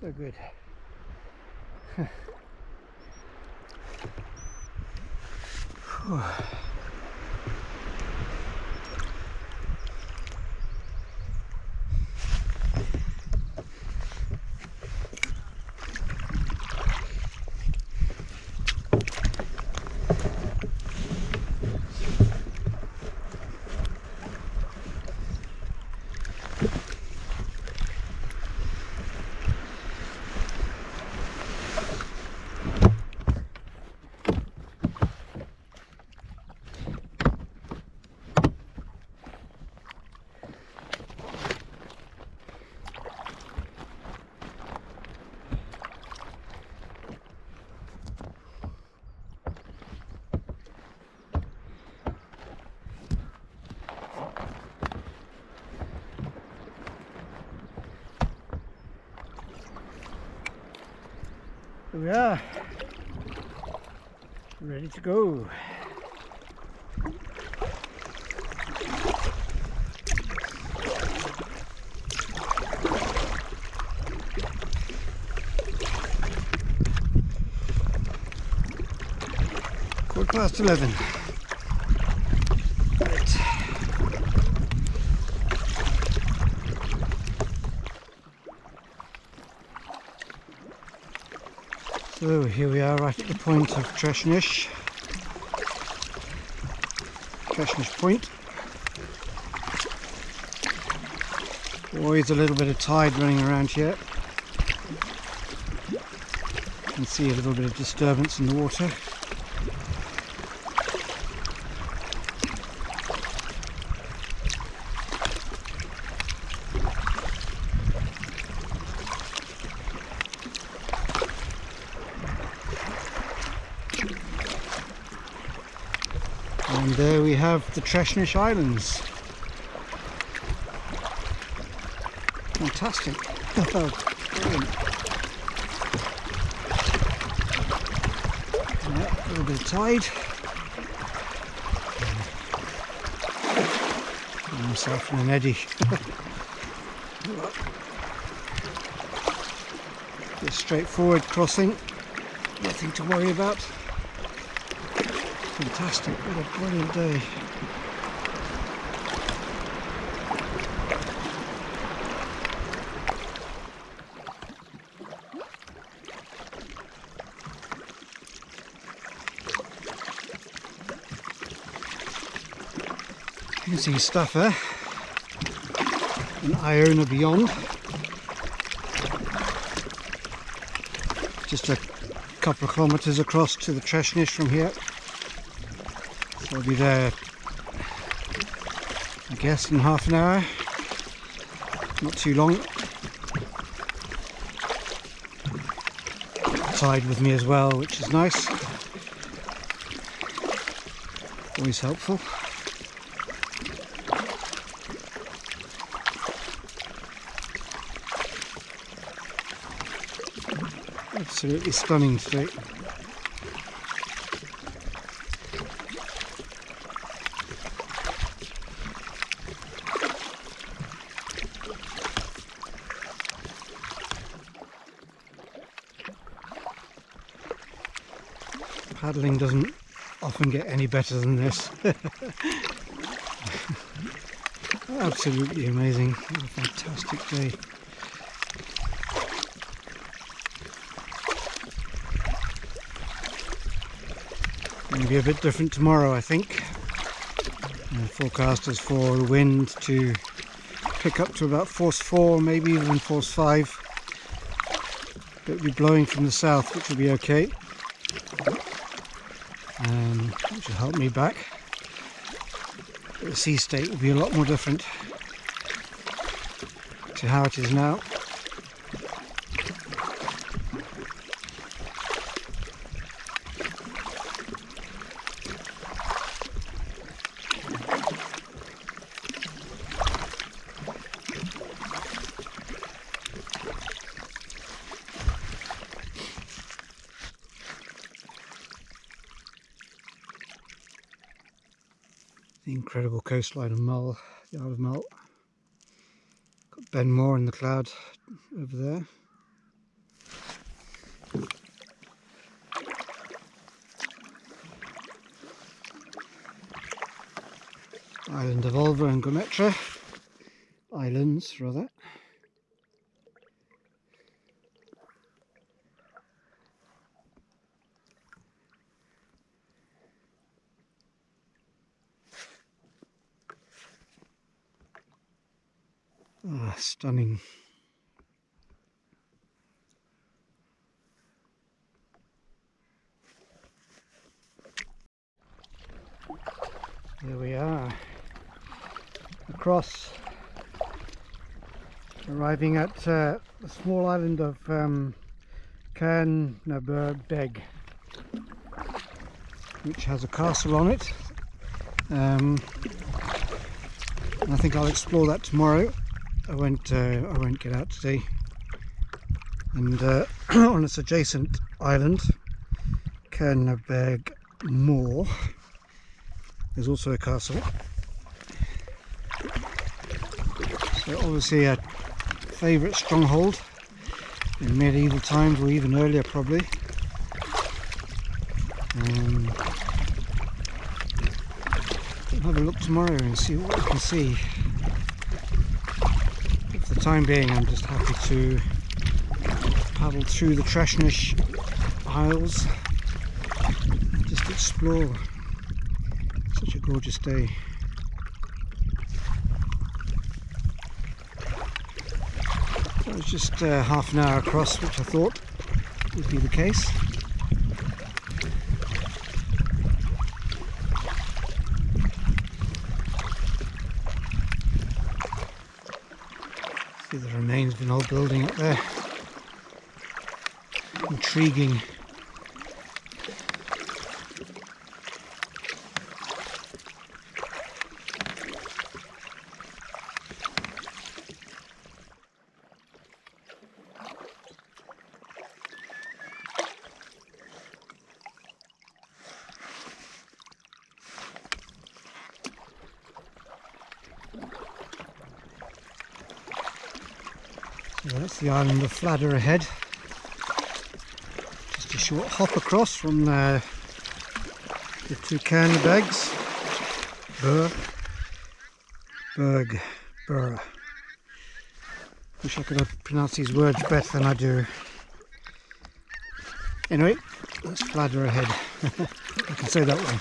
So good. Here we are, ready to go. ~11. Right. So here we are right at the point of Treshnish Point. Always a little bit of tide running around here. You can see a little bit of disturbance in the water. And there we have the Treshnish Islands. Fantastic. Brilliant. Yeah, a little bit of tide. Got myself in an eddy. Just straightforward crossing. Nothing to worry about. Fantastic, what a brilliant day. You can see stuff there, an Iona beyond. Just a couple of kilometres across to the Treshnish from here. So I'll be there, I guess, in half an hour, not too long. Tide with me as well, which is nice, always helpful. Absolutely stunning today. Paddling doesn't often get any better than this. Absolutely amazing. What a fantastic day. Going to be a bit different tomorrow, I think. The forecast is for the wind to pick up to about force 4, maybe even force 5. It'll be blowing from the south, which will be okay. Which will help me back. But the sea state will be a lot more different to how it is now. The incredible coastline of Mull, the Isle of Mull. Got Burg Mor in the cloud over there. Island of Ulva and Gometra. Islands, rather. Ah, stunning. Here we are, across, arriving at the small island of Cairn, Burg Mor, which has a castle on it. I think I'll explore that tomorrow. I won't get out today. And on its adjacent island, Burg Mor, there's also a castle. So obviously a favourite stronghold in medieval times, or even earlier probably. I'll have a look tomorrow and see what we can see. For the time being, I'm just happy to paddle through the Treshnish Isles, just explore. Such a gorgeous day. That was just half an hour across, which I thought would be the case. See the remains of an old building up there. Intriguing. So that's the island of Fladder ahead. Just a short hop across from the two Cairn bags. Burg Mor. Wish I could have pronounced these words better than I do. Anyway, that's Fladder ahead. I can say that one.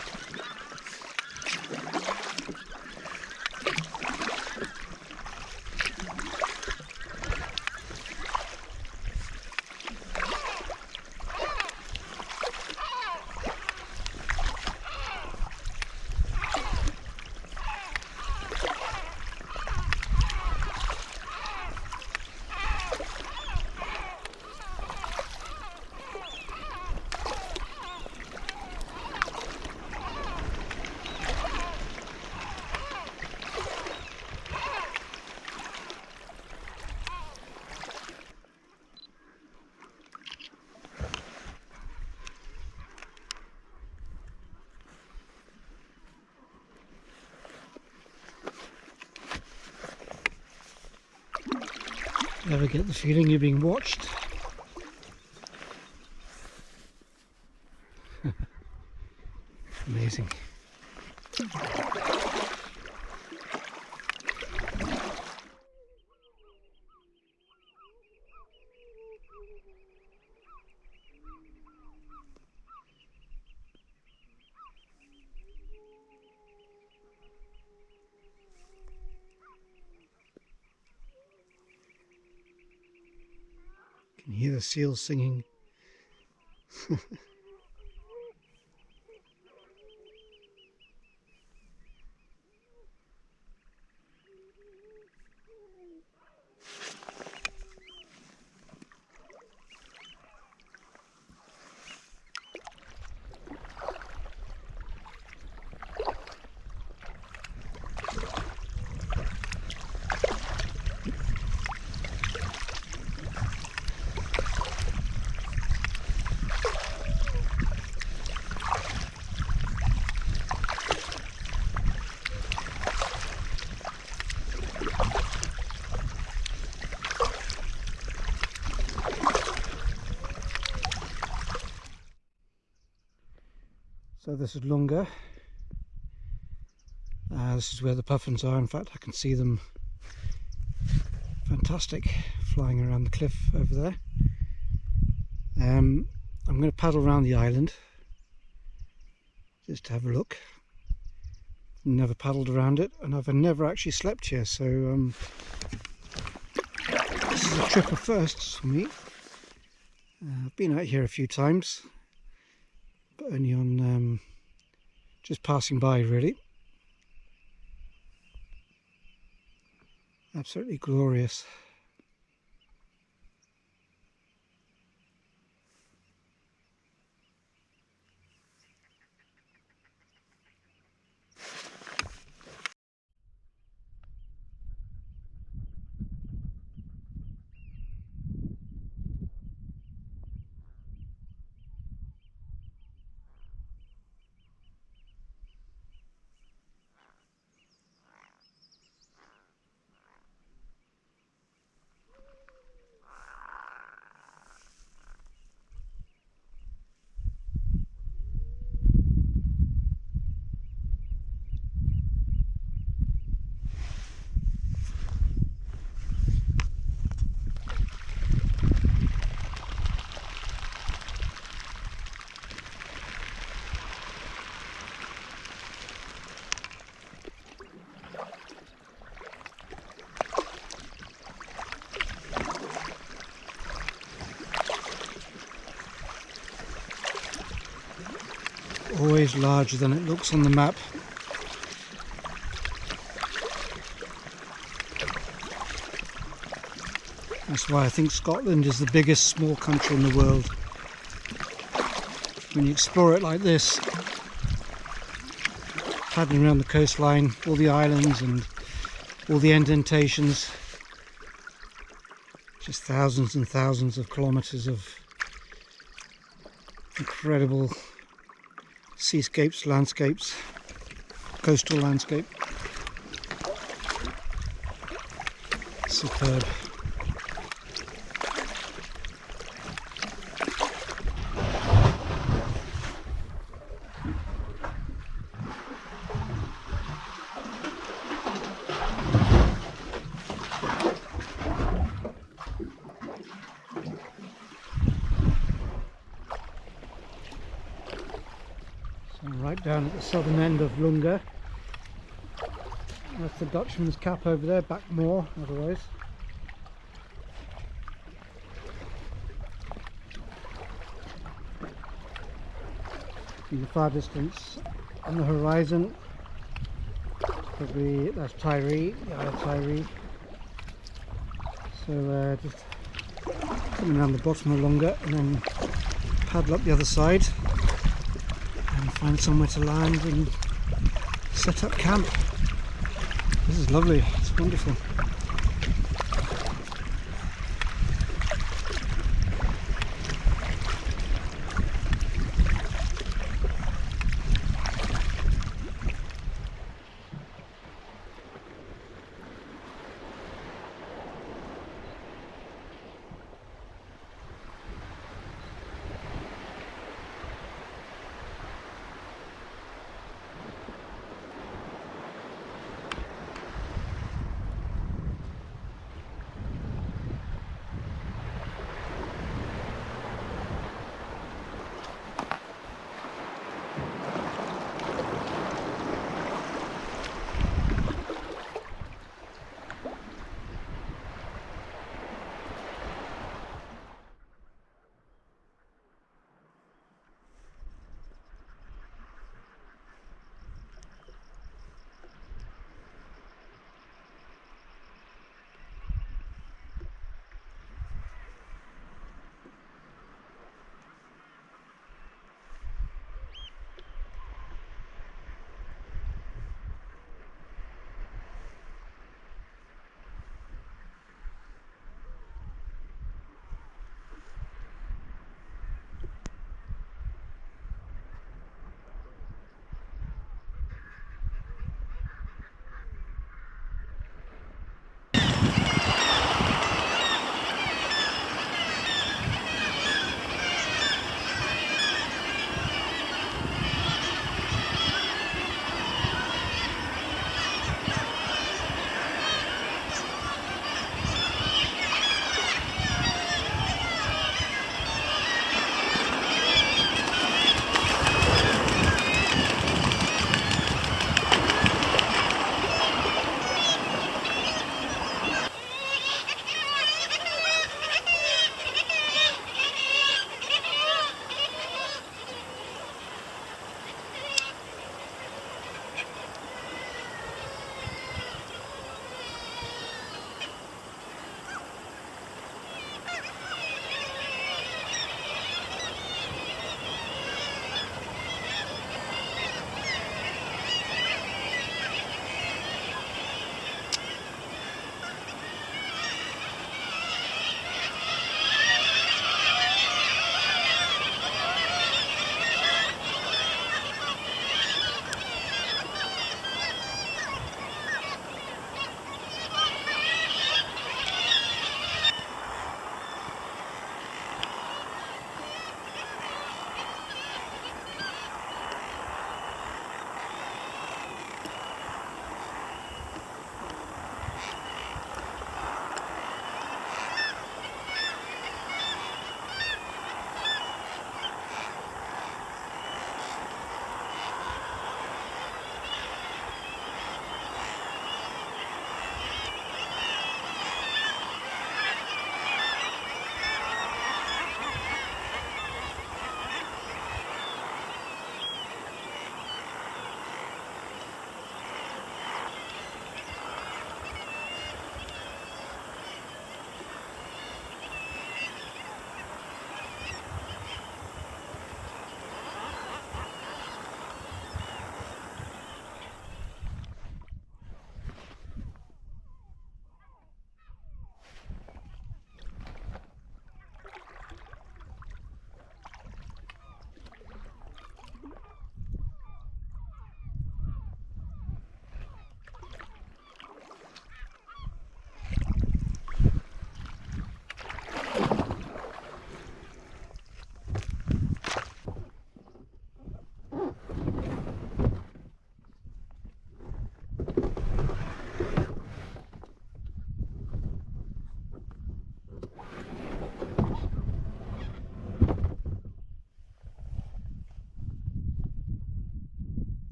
Ever get the feeling you're being watched? Amazing. Can hear the seals singing. So this is Lunga, This is where the puffins are. In fact, I can see them fantastic flying around the cliff over there. I'm going to paddle around the island just to have a look. Never paddled around it, and I've never actually slept here, so this is a trip of firsts for me. I've been out here a few times, but only on just passing by, really. Absolutely glorious. Always larger than it looks on the map. That's why I think Scotland is the biggest small country in the world. When you explore it like this, paddling around the coastline, all the islands and all the indentations, just thousands and thousands of kilometres of incredible seascapes, landscapes, coastal landscape. Superb. Right down at the southern end of Lunga. That's the Dutchman's Cap over there, Burg Mor otherwise. In the far distance on the horizon, probably that's Tiree, the Isle of Tiree. So just coming around the bottom of Lunga and then paddle up the other side. Find somewhere to land and set up camp. This is lovely, it's wonderful.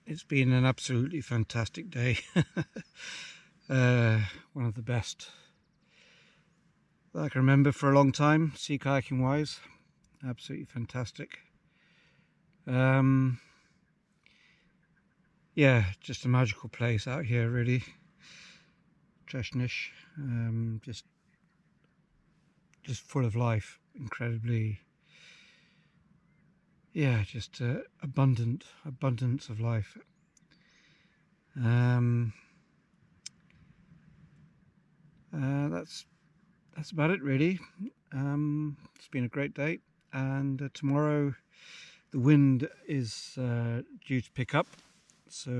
It's been an absolutely fantastic day. One of the best that I can remember for a long time, sea kayaking wise. Absolutely fantastic. Yeah, just a magical place out here, really. Treshnish, just full of life, incredibly. Yeah, just abundance of life. That's about it, really. It's been a great day, and tomorrow the wind is due to pick up, so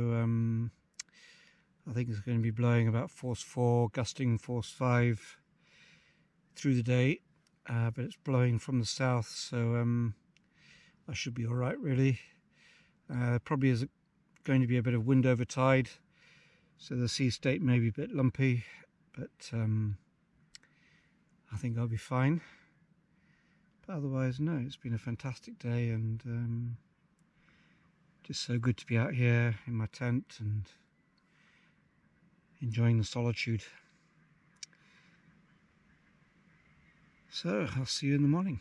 I think it's going to be blowing about force 4, gusting force 5 through the day, but it's blowing from the south, so I should be all right, really. Probably is going to be a bit of wind over tide, so the sea state may be a bit lumpy, but I think I'll be fine. But otherwise, no, it's been a fantastic day, and just so good to be out here in my tent and enjoying the solitude. So I'll see you in the morning.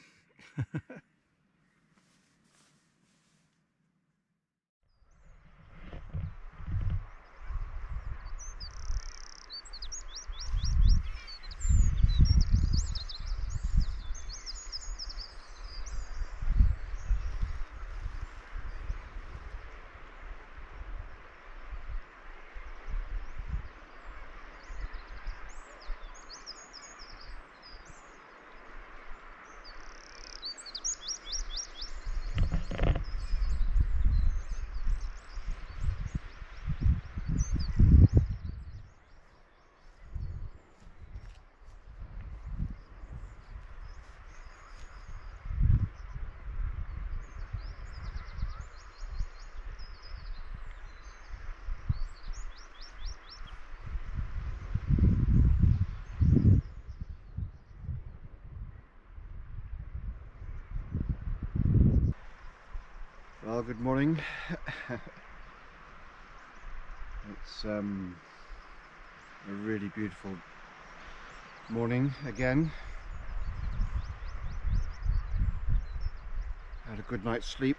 Well, good morning. It's a really beautiful morning again. Had a good night's sleep.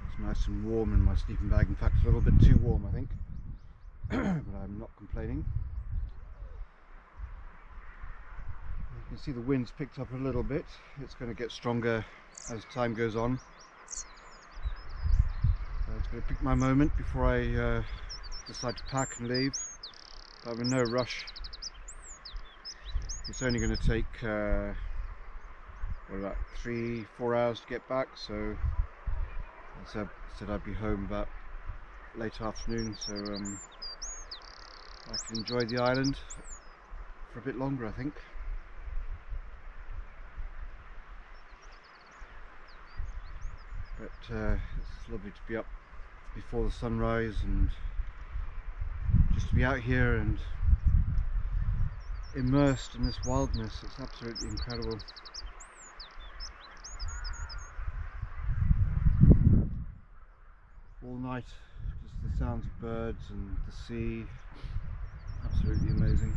It's nice and warm in my sleeping bag. In fact, a little bit too warm, I think. But I'm not complaining. You can see the wind's picked up a little bit. It's going to get stronger as time goes on. It's going to pick my moment before I decide to pack and leave. But I'm in no rush. It's only going to take what, about 3-4 hours to get back, so I said I'd be home about late afternoon, so I can enjoy the island for a bit longer, I think. But it's lovely to be up before the sunrise and just to be out here and immersed in this wildness. It's absolutely incredible. All night, just the sounds of birds and the sea. Absolutely amazing.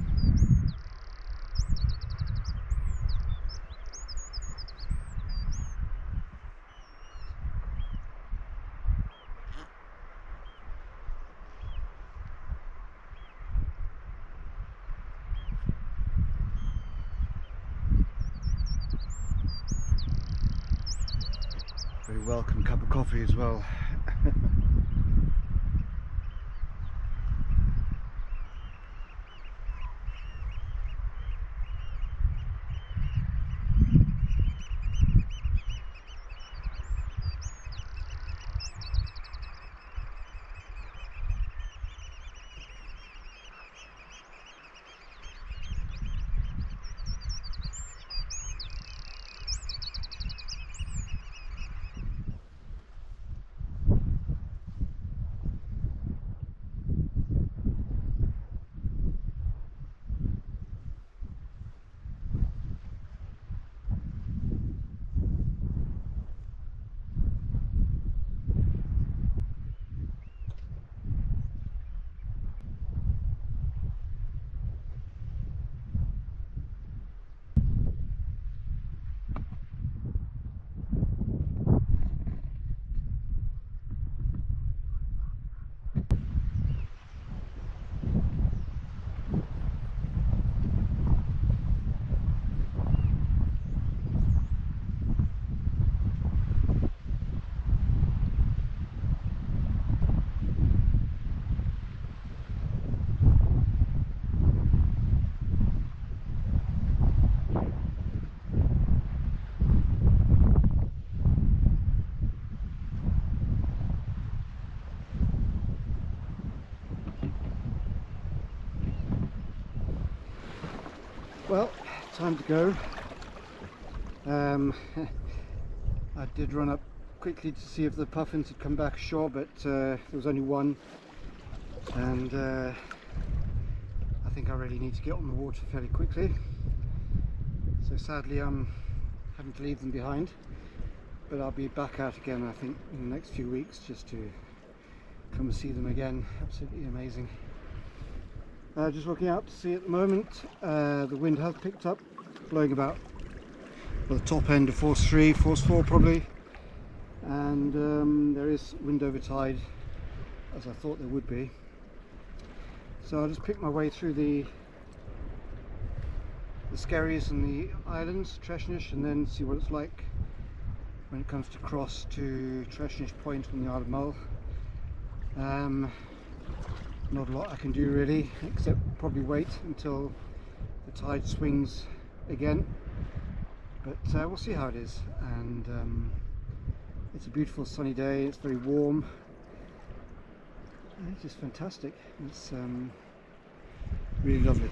Very welcome cup of coffee as well. time to go. I did run up quickly to see if the puffins had come back ashore, but there was only one, and I think I really need to get on the water fairly quickly. So sadly I'm having to leave them behind, but I'll be back out again I think in the next few weeks just to come and see them again. Absolutely amazing. Just looking out to sea at the moment. The wind has picked up, blowing about the top end of force 3, force 4 probably, and there is wind over tide, as I thought there would be. So I'll just pick my way through the Skerries and the islands, Treshnish, and then see what it's like when it comes to cross to Treshnish Point from the Isle of Mull. Not a lot I can do really, except probably wait until the tide swings again, but we'll see how it is. And it's a beautiful sunny day, it's very warm, it's just fantastic. It's really lovely.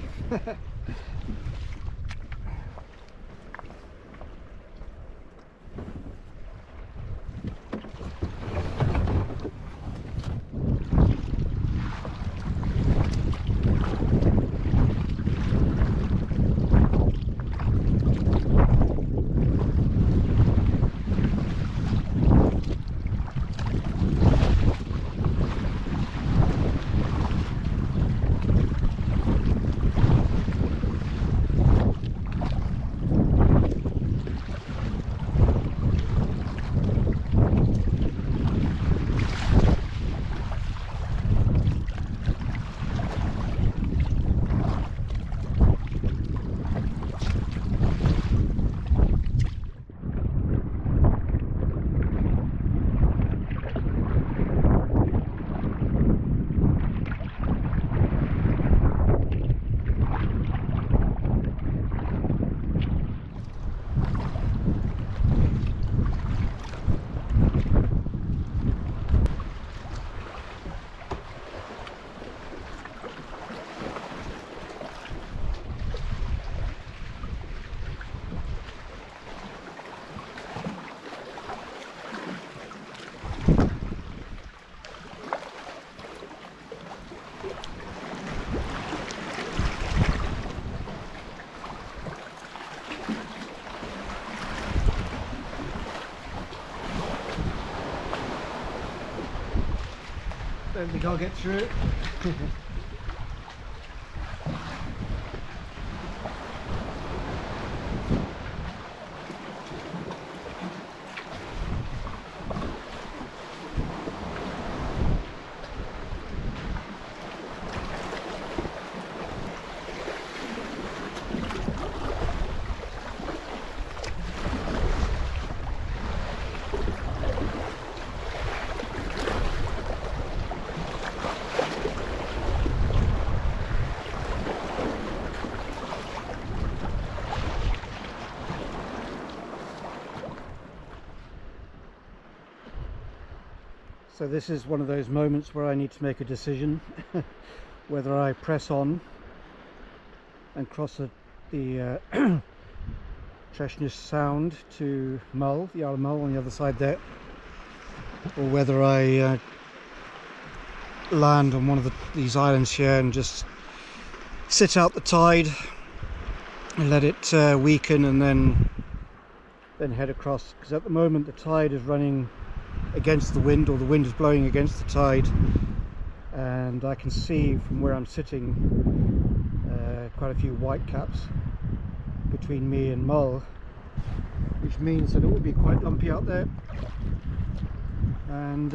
Don't think I'll get through it. So this is one of those moments where I need to make a decision whether I press on and cross the Treshnish Sound to Mull, the Isle of Mull on the other side there, or whether I land on one of these islands here and just sit out the tide and let it weaken and then head across, because at the moment the tide is running against the wind, or the wind is blowing against the tide, and I can see from where I'm sitting quite a few whitecaps between me and Mull, which means that it will be quite lumpy out there. And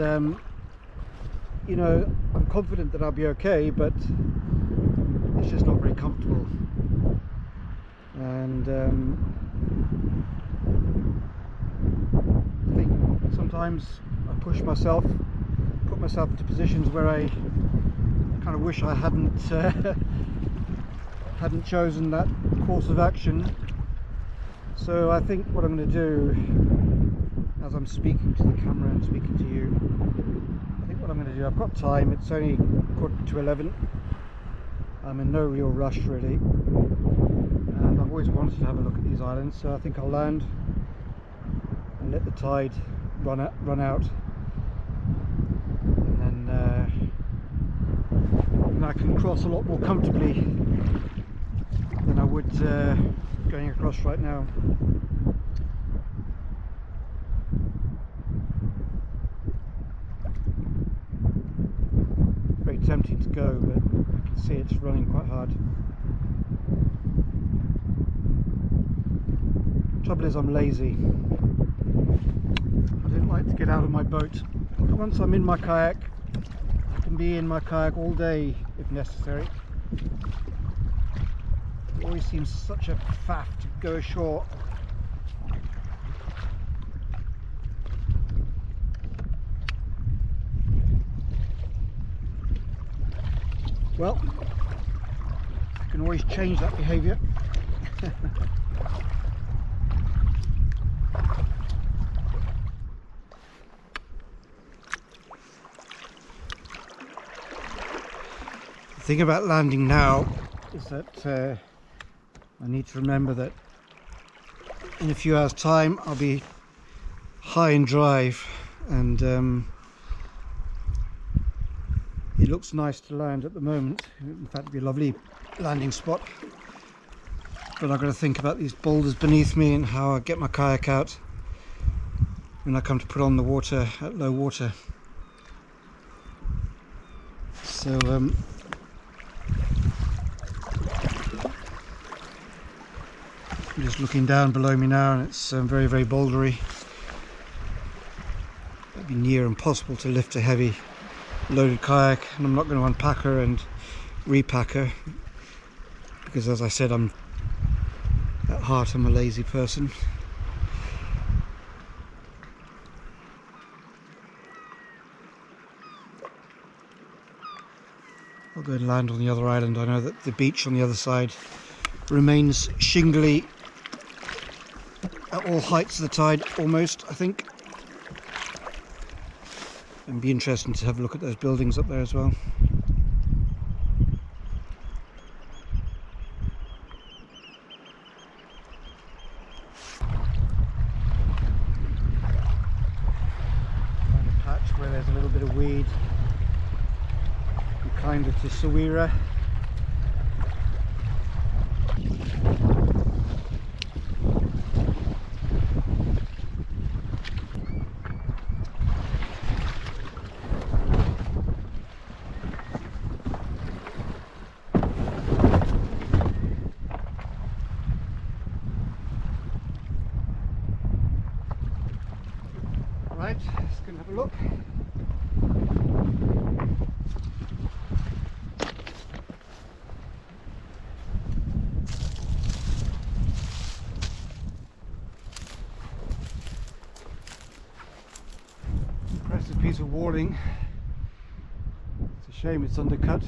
you know, I'm confident that I'll be okay, but it's just not very comfortable. And I think sometimes I push myself, put myself into positions where I kind of wish I hadn't chosen that course of action. So I think what I'm going to do, as I'm speaking to the camera and speaking to you, I think what I'm going to do, I've got time, it's only 11:15. I'm in no real rush really, and I'm I've always wanted to have a look at these islands, so I think I'll land and let the tide run out, and then I can cross a lot more comfortably than I would going across right now. Very tempting to go, but I can see it's running quite hard. Trouble is, I'm lazy. I don't like to get out of my boat. But once I'm in my kayak, I can be in my kayak all day if necessary. It always seems such a faff to go ashore. Well, I can always change that behaviour. The thing about landing now is that I need to remember that in a few hours' time I'll be high and dry, and it looks nice to land at the moment. In fact, it'd be a lovely landing spot, but I've got to think about these boulders beneath me and how I get my kayak out when I come to put on the water at low water. So I'm just looking down below me now, and it's very, very bouldery. It'd be near impossible to lift a heavy loaded kayak, and I'm not going to unpack her and repack her, because as I said, at heart I'm a lazy person. I'll go and land on the other island. I know that the beach on the other side remains shingly at all heights of the tide, almost, I think. It'd be interesting to have a look at those buildings up there as well. Find a patch where there's a little bit of weed. Be kinder to Sawira. Right, let's go and have a look. Impressive piece of walling. It's a shame it's undercut.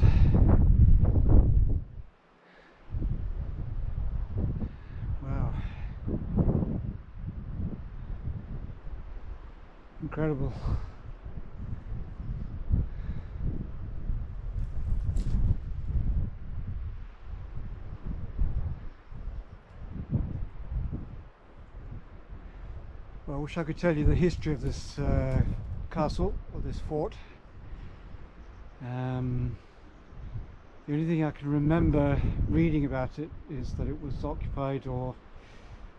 Wow. Incredible. Well, I wish I could tell you the history of this castle, or this fort. The only thing I can remember reading about it is that it was occupied or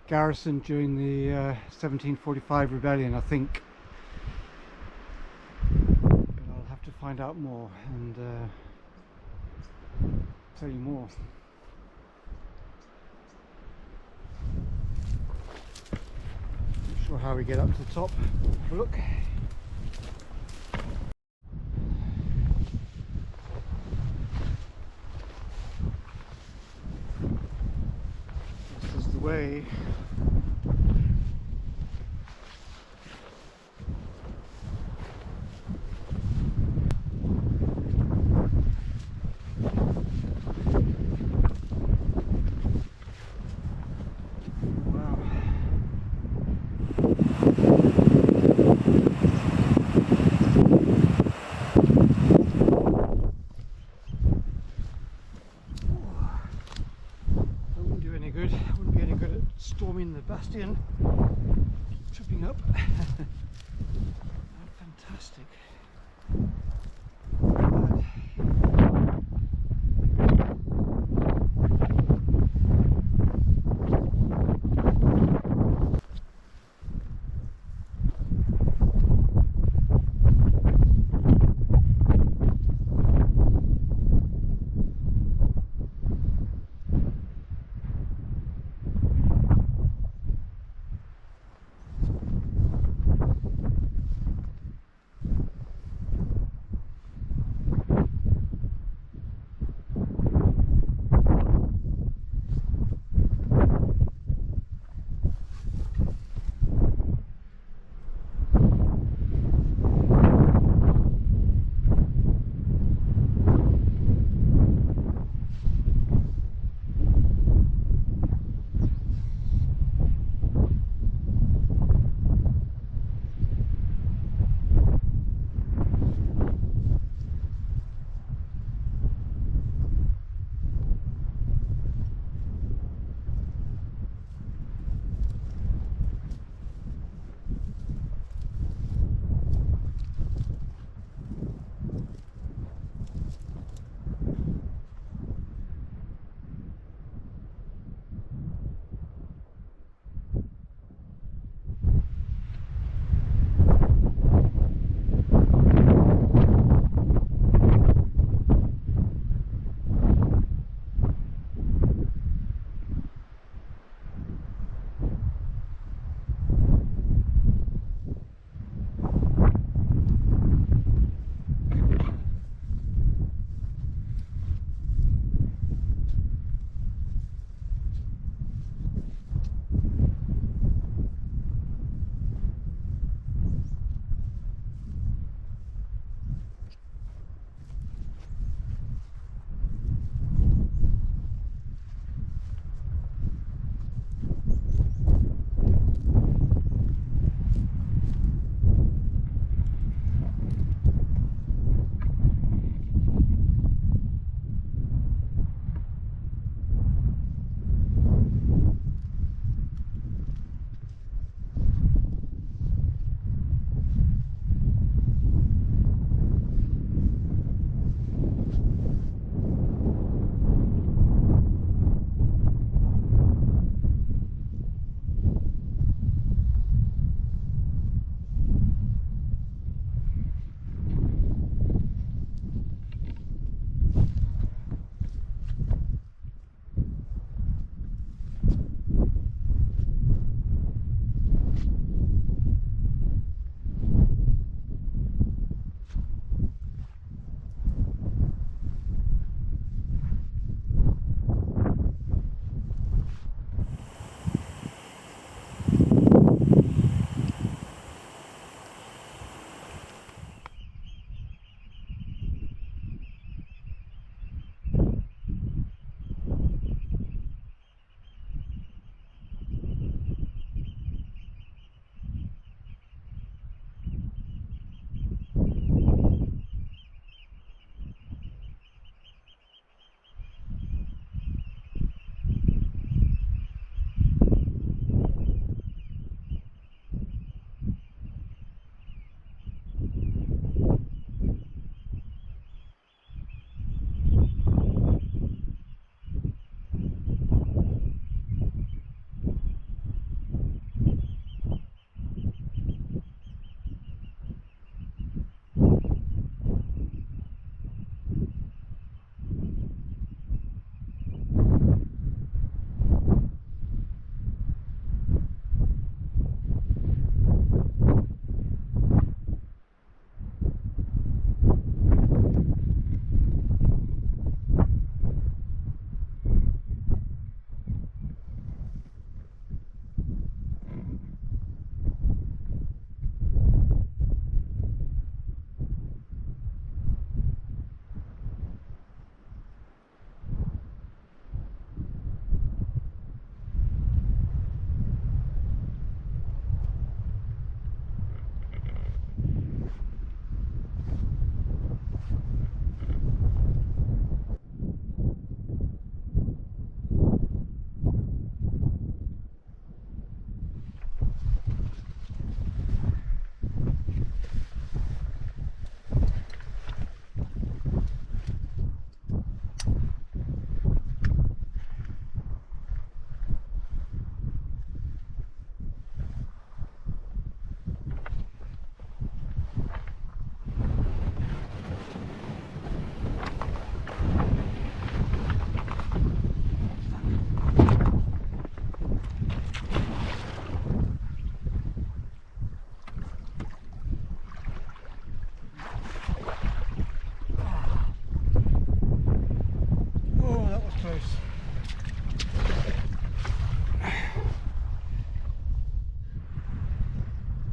garrisoned during the 1745 rebellion, I think. But I'll have to find out more and tell you more. Not sure how we get up to the top. Have a look. This is the way. getting good at storming the bastion, tripping up. Fantastic.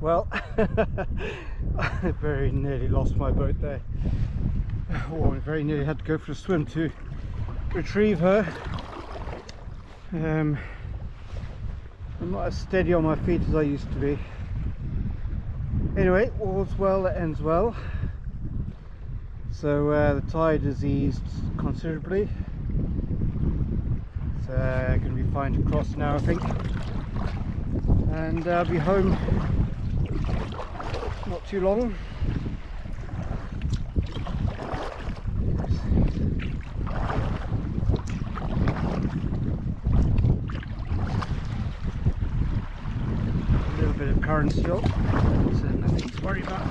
Well, I very nearly lost my boat there. Oh, I very nearly had to go for a swim to retrieve her. I'm not as steady on my feet as I used to be. Anyway, all's well that ends well. So the tide has eased considerably. It's going to be fine to cross now, I think. And I'll be home not too long. A little bit of current still, so nothing to worry about.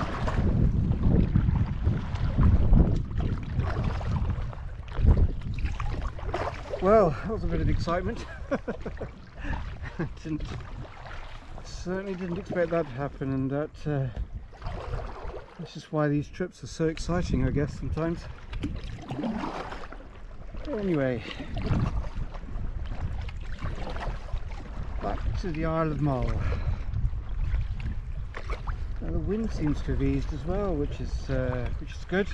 Well, that was a bit of excitement. Certainly didn't expect that to happen, and that's just why these trips are so exciting, I guess, sometimes. Anyway, back to the Isle of Mull. Now the wind seems to have eased as well, which is good.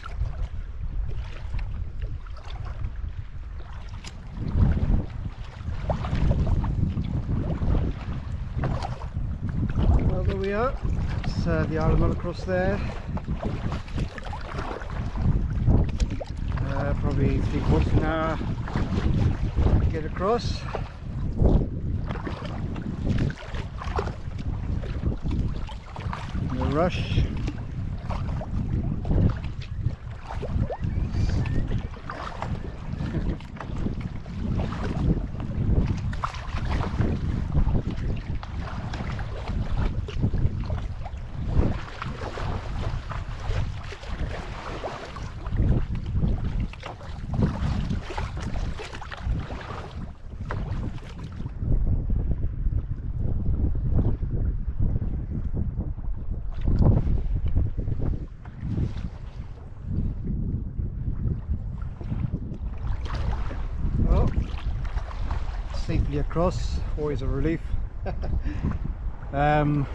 Well, there we are. It's the Isle of Mull across there. Probably 3/4 of an hour to get across. No rush. Safely across, always a relief. Didn't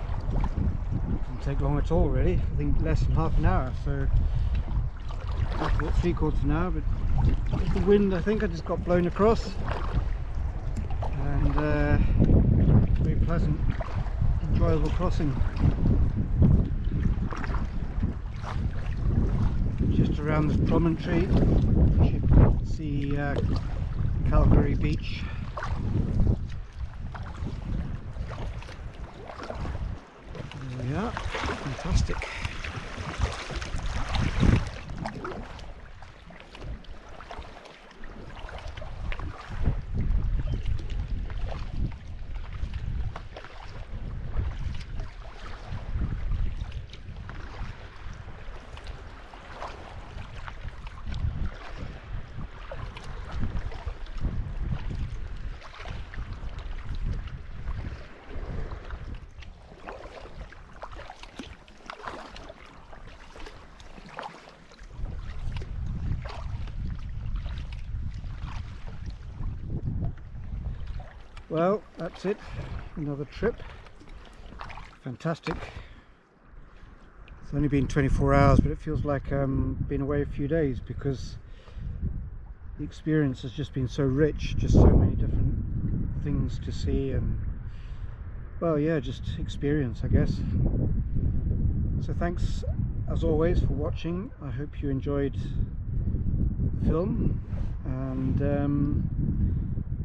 take long at all really, I think less than half an hour, so I thought 3/4 of an hour, but with the wind I think I just got blown across, and very pleasant, enjoyable crossing. Just around this promontory you should see Calgary Beach. There we are, fantastic. Well, that's it, another trip. Fantastic. It's only been 24 hours, but it feels like been away a few days because the experience has just been so rich, just so many different things to see, and well, yeah, just experience, I guess. So thanks as always for watching. I hope you enjoyed the film, and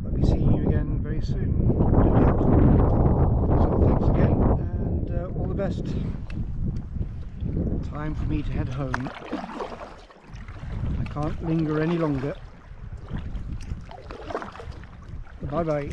I'll be seeing you again very soon. So thanks again, and all the best. Time for me to head home. I can't linger any longer. Bye bye.